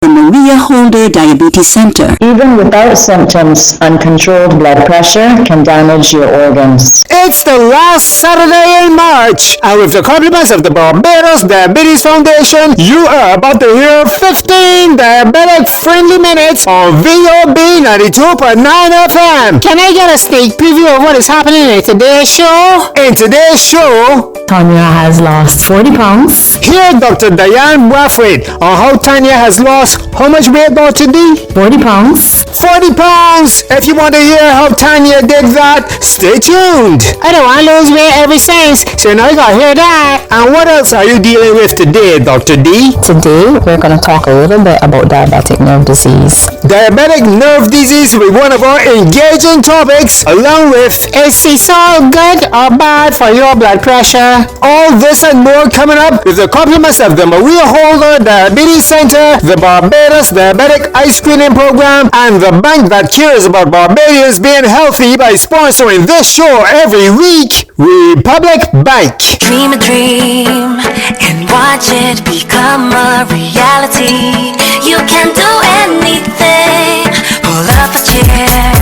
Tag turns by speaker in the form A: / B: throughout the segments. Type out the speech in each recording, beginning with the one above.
A: the Maria Holder Diabetes Center.
B: Even without symptoms, uncontrolled blood pressure can damage your organs.
C: It's the last Saturday in March, and with the compliments of the Barbados Diabetes Foundation, you are about to hear 15 diabetic-friendly minutes on VOB 92.9 FM. Can I get a sneak preview of what is happening in today's show? In today's show,
B: Tanya has lost 40 pounds.
C: hear Dr. Diane Brathwaite on how Tanya has lost how much weight, Dr. D?
B: 40 pounds.
C: 40 pounds! If you want to hear how Tanya did that, stay tuned. I don't want to lose weight ever since, so now you gotta hear that. And what else are you dealing with today, Dr. D?
B: Today, we're going to talk a little bit about diabetic nerve disease.
C: Diabetic nerve disease will be one of our engaging topics, along with is salt good or bad for your blood pressure? All this and more coming up with the compliments of the Maria Holder Diabetes Center, the Barbados Diabetic Eye Screening Program, and the bank that cares about Barbadians being healthy by sponsoring this show every week, Republic Bank.
D: Dream a dream and watch it become a reality. You can do anything. Pull up a chair,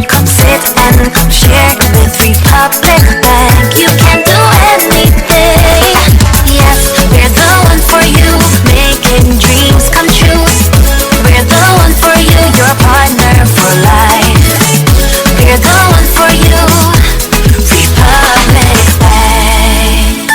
D: come sit and come share with Republic Bank. You can do anything. Yes, we're the one for you, making dreams come true. We're the one for you, your partner for life. We're the one for you, Republic Bank.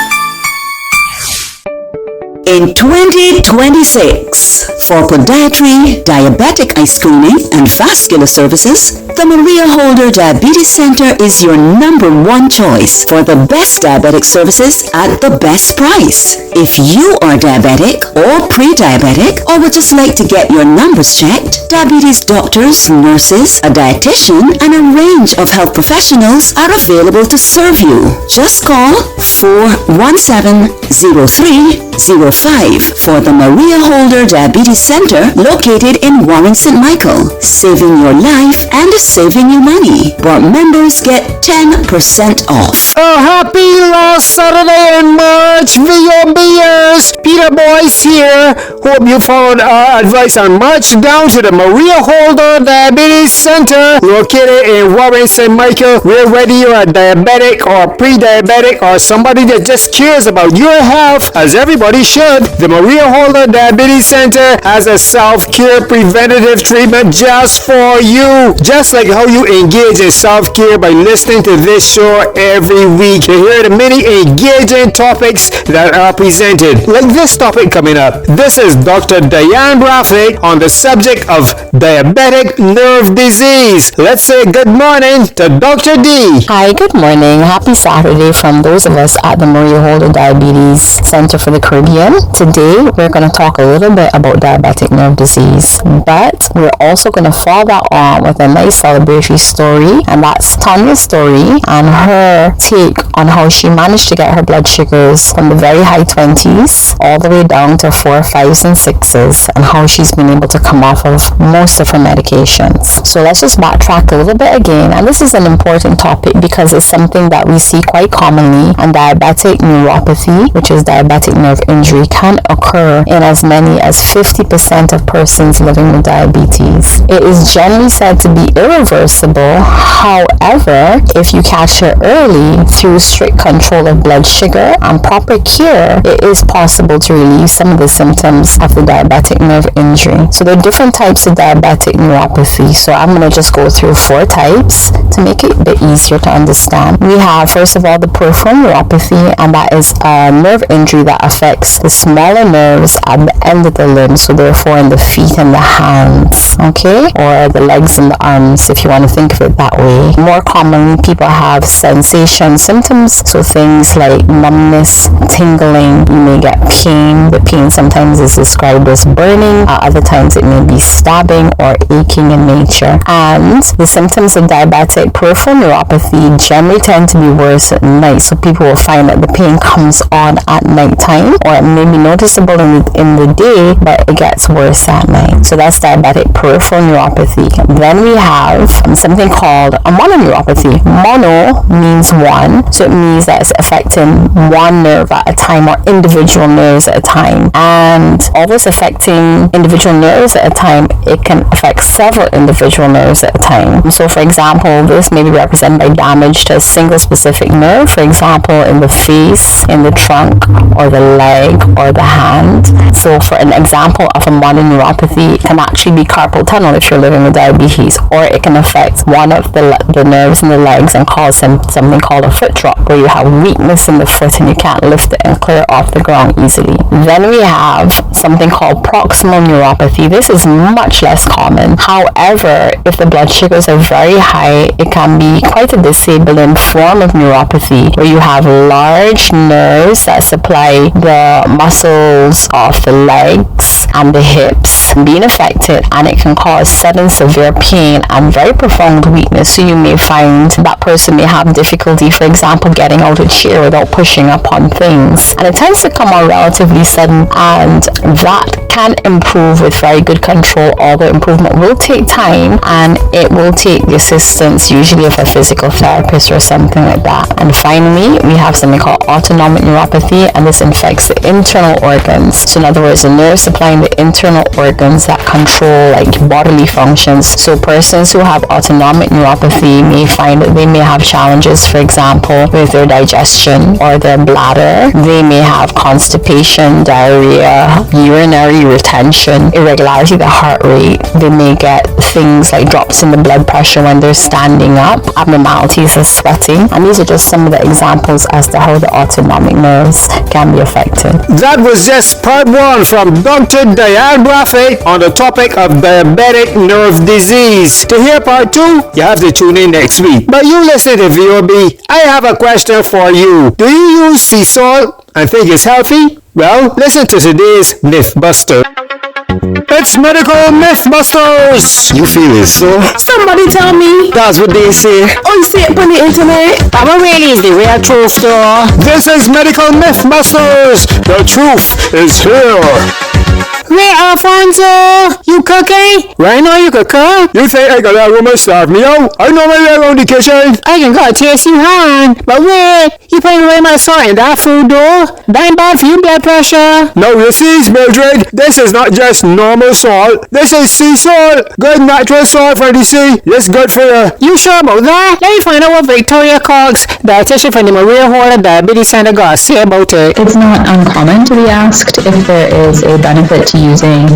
A: In 2026, for podiatry, diabetic eye screening, and vascular services, the Maria Holder Diabetes Center is your #1 choice for the best diabetic services at the best price. If you are diabetic or pre-diabetic, or would just like to get your numbers checked, diabetes doctors, nurses, a dietitian, and a range of health professionals are available to serve you. Just call 417-0305 for the Maria Holder Diabetes Center located in Warren St. Michael, saving your life and saving you money. But members get 10% off.
C: A happy last Saturday in March, VOBers! Peter Boyce here. Hope you followed our advice and marched down to the Maria Holder Diabetes Center located in Warren St. Michael, where whether you are diabetic or pre-diabetic or somebody that just cares about your health, as everybody should, the Maria Holder Diabetes Center has a self-care preventative treatment just for you. Just like how you engage in self-care by listening to this show every week to hear the many engaging topics that are presented. Like this topic coming up. This is Dr. Diane Brathwaite on the subject of diabetic nerve disease. Let's say good morning to Dr. D.
B: Hi, good morning. Happy Saturday from those of us at the Maria Holder Diabetes Center for the Caribbean. Today, we're going to talk a little bit about diabetic nerve disease, but we're also going to follow that on with a nice celebratory story, and that's Tanya's story and her take on how she managed to get her blood sugars from the very high 20s all the way down to 4, 5s, and 6s, and how she's been able to come off of most of her medications. So let's just backtrack a little bit again, and this is an important topic because it's something that we see quite commonly, and diabetic neuropathy, which is diabetic nerve injury, can occur in as many as 50% of persons living with diabetes. It is generally said to be irreversible. However, if you catch it early through strict control of blood sugar and proper care, it is possible to relieve some of the symptoms of the diabetic nerve injury. So there are different types of diabetic neuropathy. So I'm going to just go through 4 types to make it a bit easier to understand. We have, first of all, the peripheral neuropathy, and that is a nerve injury that affects the smaller nerves at the end of the limb, so therefore in the feet and the hands, okay, or the legs and the arms, if you want to think of it that way. More commonly, people have sensation symptoms, so things like numbness, tingling, you may get pain. The pain sometimes is described as burning, other times it may be stabbing or aching in nature. And the symptoms of diabetic peripheral neuropathy generally tend to be worse at night, so people will find that the pain comes on at night time, or it may be noticeable in the day, but it gets worse at night. So that's diabetic peripheral neuropathy. Then we have something called a mononeuropathy. Mono means one, so it means that it's affecting one nerve at a time or individual nerves at a time. And always affecting individual nerves at a time, it can affect several individual nerves at a time. So for example, this may be represented by damage to a single specific nerve, for example, in the face, in the trunk, or the leg, or the hand. So for an example of a mononeuropathy, it can actually be carpal tunnel if you're living with diabetes, or it can affect one of the nerves in the legs and cause something called a foot drop, where you have weakness in the foot and you can't lift it and clear off the ground easily. Then we have something called proximal neuropathy. This is much less common. However, if the blood sugars are very high, it can be quite a disabling form of neuropathy, where you have large nerves that supply the muscles of the legs and the hips being affected, and it can cause sudden severe pain and very profound weakness. So you may find that person may have difficulty, for example, getting out of a chair without pushing up on things, and it tends to come out relatively sudden, and that can improve with very good control, although improvement will take time and it will take the assistance usually of a physical therapist or something like that. And finally, we have something called autonomic neuropathy, and this infects the internal organs. So in other words, the nerves supplying the internal organs that control like bodily functions. So persons who have autonomic neuropathy may find that they may have challenges, for example, with their digestion or their bladder. They may have constipation, diarrhea, urinary retention, irregularity of the heart rate. They may get things like drops in the blood pressure when they're standing up, abnormalities of sweating, and these are just some of the examples as to how the autonomic nerves can be affected.
C: That was just part 1 from Dr. Diane Braffet on the topic of diabetic nerve disease. To hear part 2, you have to tune in next week. But you listen to VOB, I have a question for you. Do you use sea salt and think it's healthy? Well, listen to today's Mythbuster. It's Medical Mythbusters! You feel it, so?
E: Somebody tell me.
C: That's what they say.
E: Oh, you see it on the internet?
C: But what really is the real truth, though? This is Medical Mythbusters! The truth is here! Hey, Alfonso! You cooking? Right now you could cook? You think I got that woman starve me out? I know my way around the kitchen. I can go taste you hard. But wait, you putting away my salt in that food, though? That ain't bad for your blood pressure. No, you see, Mildred, this is not just normal salt. This is sea salt. Good natural salt for the sea. It's good for you. You sure about that? Let me find out what Victoria Cox, dietitian from the Maria Holder Diabetes Center, got to say about it.
F: It's not uncommon to be asked if there is a benefit to using,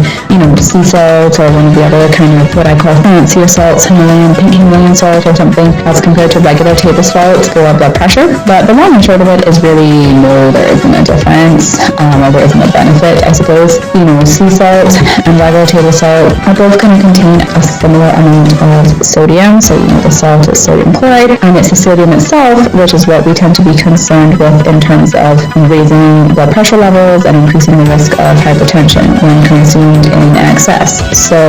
F: sea salt or one of the other kind of what I call fancier salts, pink Himalayan salt or something, as compared to regular table salt for blood pressure. But the long and short of it is really no, there isn't a difference, or there isn't a benefit, I suppose. Sea salt and regular table salt are both going to contain a similar amount of sodium. So the salt is sodium chloride, and it's the sodium itself which is what we tend to be concerned with in terms of raising blood pressure levels and increasing the risk of hypertension when consumed in excess. So,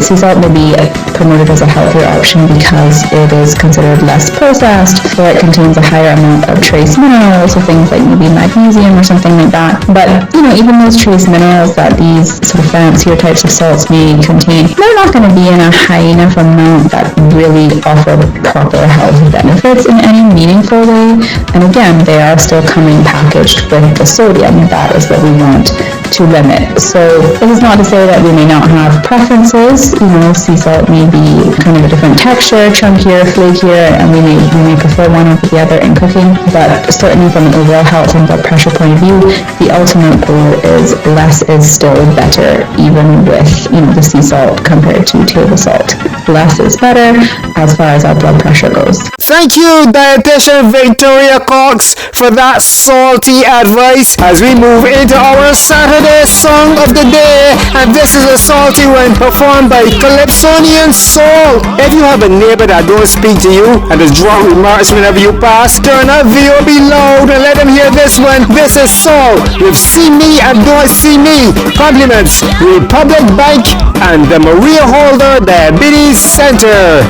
F: sea salt may be promoted as a healthier option because it is considered less processed, or it contains a higher amount of trace minerals, so things like maybe magnesium or something like that. But, even those trace minerals that these sort of fancier types of salts may contain, they're not going to be in a high enough amount that really offer proper health benefits in any meaningful way. And again, they are still coming packaged with the sodium. That is what we want to limit. So this is not to say that we may not have preferences. Sea salt may be kind of a different texture, chunkier, flakier, and we may prefer one over the other in cooking. But certainly from an overall health and blood pressure point of view, the ultimate goal is less is still better, even with the sea salt compared to table salt. Less is better as far as our blood pressure goes.
C: Thank you, dietitian Victoria Cox, for that salty advice as we move into our Saturday song of the day. And this is a salty one performed by Calypsonian Soul. If you have a neighbor that don't speak to you and is drunk remarks whenever you pass, turn up VOB loud and let them hear this one. This is Soul with See Me and Don't See Me. Compliments Republic Bank and the Maria Holder Diabetes Center.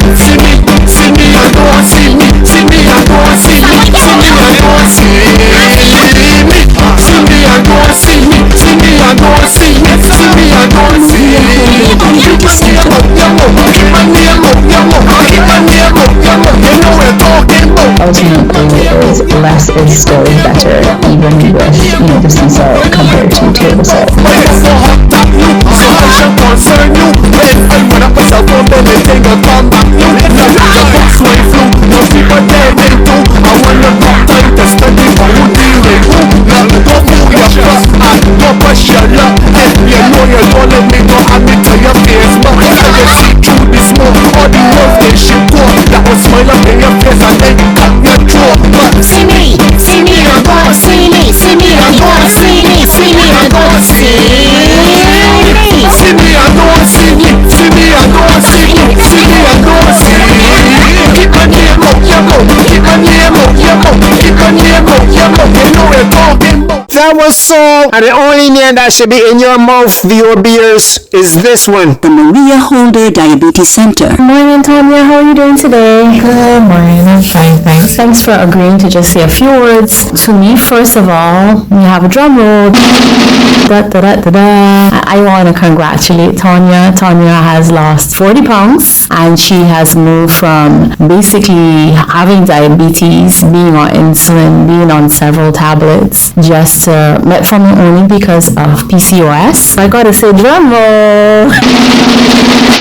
C: See me and don't see me. See me and don't see me. See me and don't see me. See me and don't see me. me and don't see. See me and don't see. Keep my name up, keep my name up, keep my name up, you know we're talking about.
F: Ultimately, is less is still better, even with, the sea salt compared to table salt.
C: So I shall concern you. When I run up myself on them, they think I'll come back. You the box way through. No people there, they do. I want the top time to study for who deal with who. Now don't move your foot and don't push your luck. And you know you're gonna make no hand to your face. But I can see through the smoke. All the love they should go. That will smile up in your face and then cut your throat. But
D: See me, I'm gonna see me, I'm gonna see me, I'm gonna see me.
C: see me and don't see me. See me and don't see me. See me and don't see me. Keep my name up, keep my name up, keep my name up, you know we're talking about. That was so, and the only name that should be in your mouth, VOBers, is this one.
A: The Maria Holder Diabetes Center.
B: Morning, Tanya. How are you doing today?
G: Good morning. I'm fine, thanks.
B: Thanks for agreeing to just say a few words to me. First of all, we have a drum roll. Da, da, da, da, da. I want to congratulate Tanya. Tanya has lost 40 pounds and she has moved from basically having diabetes, being on insulin, being on several tablets, just to metformin only because of PCOS. I gotta say drum roll.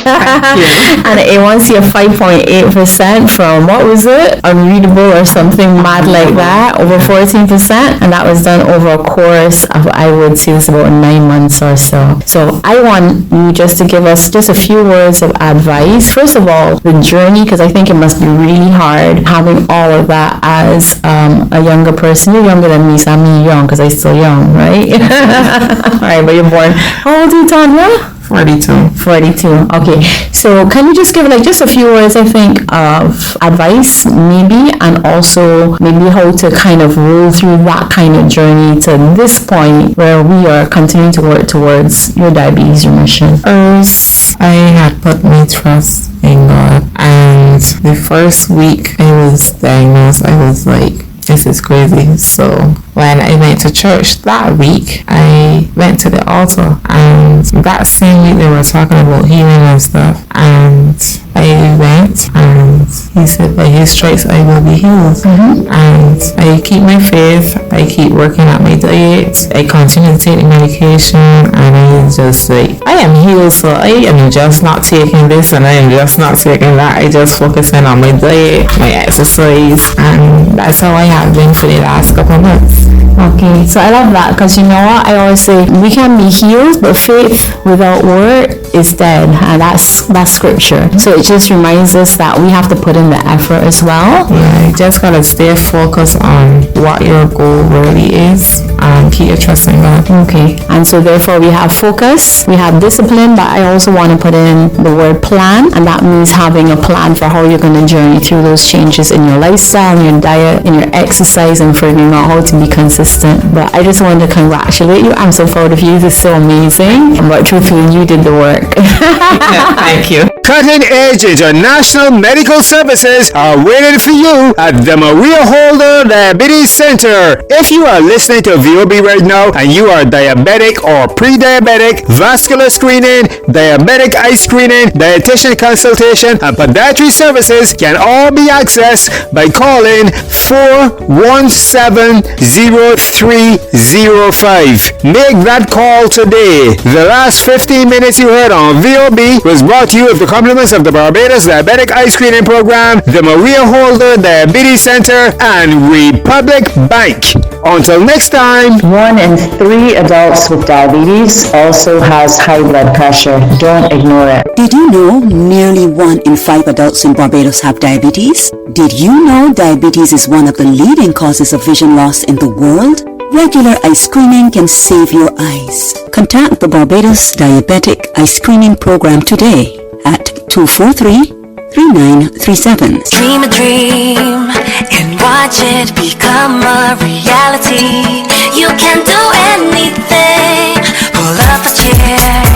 B: And it wants you 5.8% from, what was it? Unreadable or something mad like that, over 14%. And that was done over a course of, I would say it's about 9 months or so. So I want you just to give us just a few words of advice. First of all, the journey, because I think it must be really hard having all of that as a younger person. You're younger than me, so I'm young because I'm still young, right? All right, but you're born. How old are you, Tanya?
G: 42.
B: 42. Okay. So can you just give just a few words, I think, of advice maybe, and also maybe how to kind of roll through that kind of journey to this point where we are continuing to work towards your diabetes remission?
G: First, I had put my trust in God, and the first week I was diagnosed, I was like, this is crazy. So when I went to church that week, I went to the altar, and that same week they were talking about healing and stuff, and I went, and he said, by his stripes I will be healed. And I keep my faith, I keep working at my diet, I continue to take the medication, and I just like, I am healed, so I am just not taking this and I am just not taking that. I just focusing on my diet, my exercise, and that's how I have been for the last couple of months.
B: Okay, so I love that, because you know what, I always say we can be healed, but faith without work is dead, and that's scripture. So it just reminds us that we have to put in the effort as well.
G: Yeah, you just gotta stay focused on what your goal really is and keep your trust in God.
B: Okay, and so therefore we have focus, we have discipline, but I also want to put in the word plan, and that means having a plan for how you're going to journey through those changes in your lifestyle, in your diet, in your exercise, and figuring out how to be consistent. But I just wanted to congratulate you. I'm so proud of you. This is so amazing. But truthfully, you did the work.
G: Thank you.
C: Cutting edge international medical services are waiting for you at the Maria Holder Diabetes Center. If you are listening to VOB right now and you are diabetic or pre-diabetic, vascular screening, diabetic eye screening, dietitian consultation, and podiatry services can all be accessed by calling 417-0305. Make that call today. The last 15 minutes you heard on VOB was brought to you with the compliments of the Barbados Diabetic Eye Screening Program, the Maria Holder Diabetes Center, and Republic Bank. Until next time.
H: 1 in 3 adults with diabetes also has high blood pressure. Don't ignore it.
A: Did you know nearly 1 in 5 adults in Barbados have diabetes? Did you know diabetes is one of the leading causes of vision loss in the world? Regular eye screening can save your eyes. Contact the Barbados Diabetic Eye Screening Program today at 243-3937.
D: Dream a dream and watch it become a reality. You can do anything. Pull up a chair,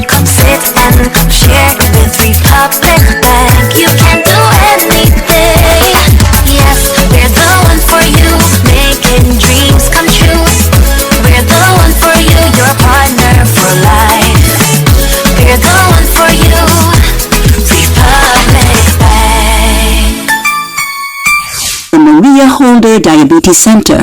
D: come sit and come share with Republic Bank. You can do anything. Yes, we're the one for you, making dreams come true. We're the one for you, you're
A: Diabetes Center.